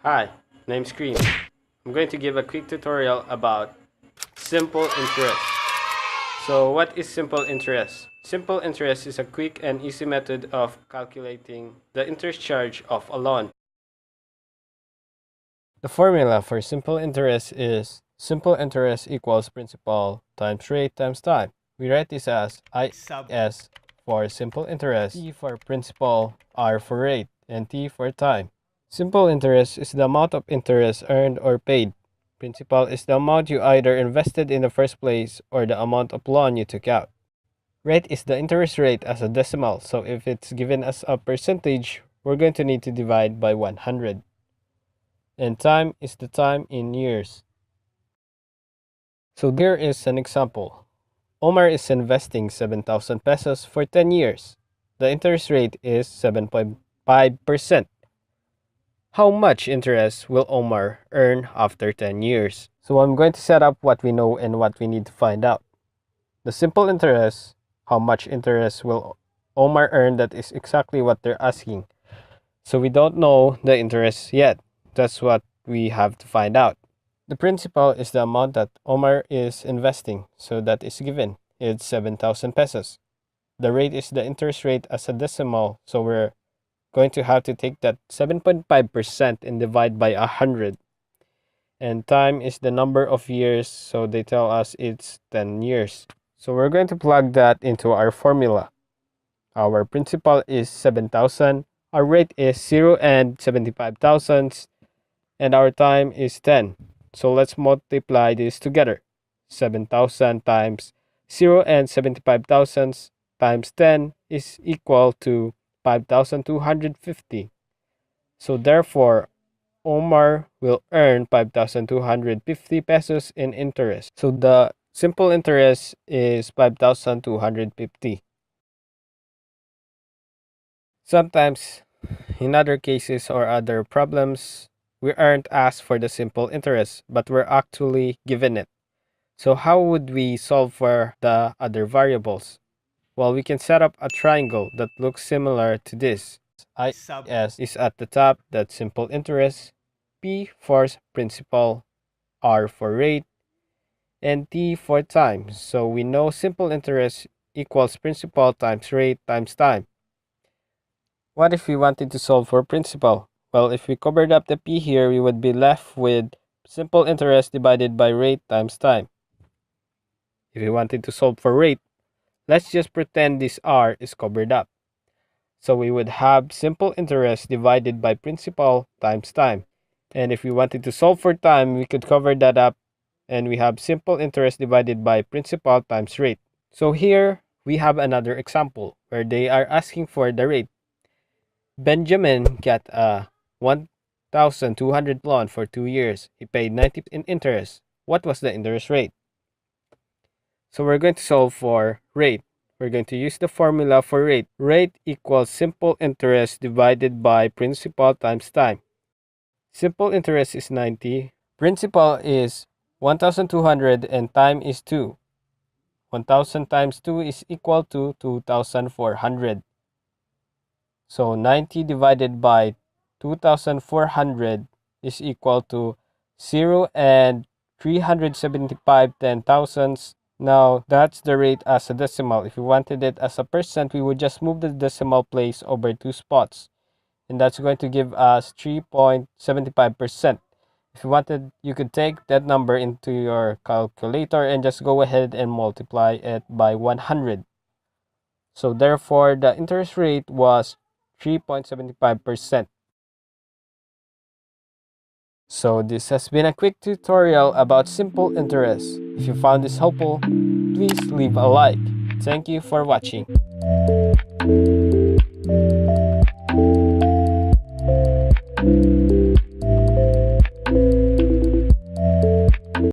Hi, name's Cream. I'm going to give a quick tutorial about simple interest. So what is simple interest? Simple interest is a quick and easy method of calculating the interest charge of a loan. The formula for simple interest is simple interest equals principal times rate times time. We write this as I sub S for simple interest, T for principal, R for rate, and T for time. Simple interest is the amount of interest earned or paid. Principal is the amount you either invested in the first place or the amount of loan you took out. Rate is the interest rate as a decimal, so if it's given as a percentage, we're going to need to divide by 100. And time is the time in years. So here is an example. Omar is investing 7,000 pesos for 10 years. The interest rate is 7.5%. How much interest will Omar earn after 10 years? So I'm going to set up what we know and what we need to find out. The simple interest, how much interest will Omar earn, that is exactly what they're asking. So we don't know the interest yet. That's what we have to find out. The principal is the amount that Omar is investing, so that is given. It's 7,000 pesos. The rate is the interest rate as a decimal, so we're going to have to take that 7.5% and divide by 100. And time is the number of years, so they tell us it's 10 years. So we're going to plug that into our formula. Our principal is 7,000, our rate is 0 and 75 thousandths, and our time is 10. So let's multiply this together. 7,000 times 0 and 75 thousandths times 10 is equal to 5,250. So therefore, Omar will earn 5,250 pesos in interest. So the simple interest is 5,250. Sometimes, in other cases or other problems, we aren't asked for the simple interest, but we're actually given it. So how would we solve for the other variables? Well, we can set up a triangle that looks similar to this. I sub S is at the top, that's simple interest, P for principal, R for rate, and T for time. So we know simple interest equals principal times rate times time. What if we wanted to solve for principal? Well, if we covered up the P here, we would be left with simple interest divided by rate times time. If we wanted to solve for rate, let's just pretend this R is covered up. So we would have simple interest divided by principal times time. And if we wanted to solve for time, we could cover that up and we have simple interest divided by principal times rate. So here we have another example where they are asking for the rate. Benjamin got a 1,200 loan for 2 years. He paid 90 in interest. What was the interest rate? So we're going to solve for rate. We're going to use the formula for rate. Rate equals simple interest divided by principal times time. Simple interest is 90. Principal is 1,200 and time is 2. 1,000 times 2 is equal to 2,400. So 90 divided by 2,400 is equal to 0 and 375 10,000ths. Now, that's the rate as a decimal. If we wanted it as a percent, we would just move the decimal place over 2 spots. And that's going to give us 3.75%. If you wanted, you could take that number into your calculator and just go ahead and multiply it by 100. So therefore, the interest rate was 3.75%. So this has been a quick tutorial about simple interest. If you found this helpful, please leave a like. Thank you for watching.